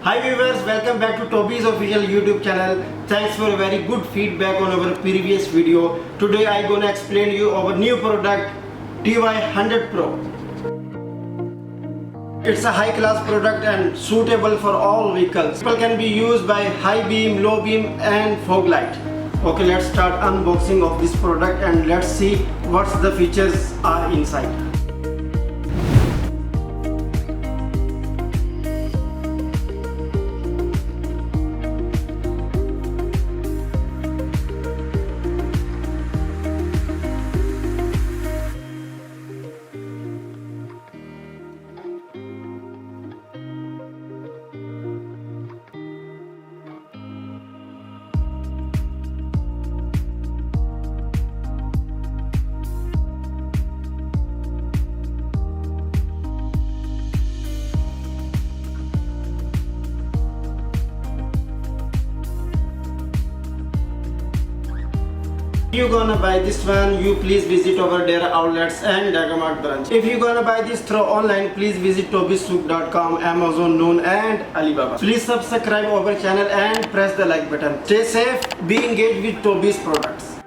Hi viewers, welcome back to Toby's official YouTube channel. Thanks for a very good feedback on our previous video. Today I gonna explain you our new product TY100 Pro. It's a high class product and suitable for all vehicles. It can be used by high beam, low beam and fog light. Okay, let's start unboxing of this product and let's see what the features are inside. If you're gonna buy this one, you please visit our Dera outlets and Dagamat branch. If you're gonna buy this through online, please visit tobysouq.com, Amazon, Noon and Alibaba. Please subscribe our channel and press the like button. Stay safe, be engaged with Toby's products.